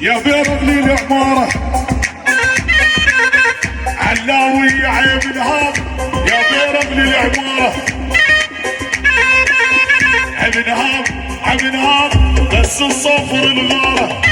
يا بيرب لي العمارة علاوي عيب نهار، يا بيرب لي العمارة عيب نهار عيب نهار، بس الصفر الغارة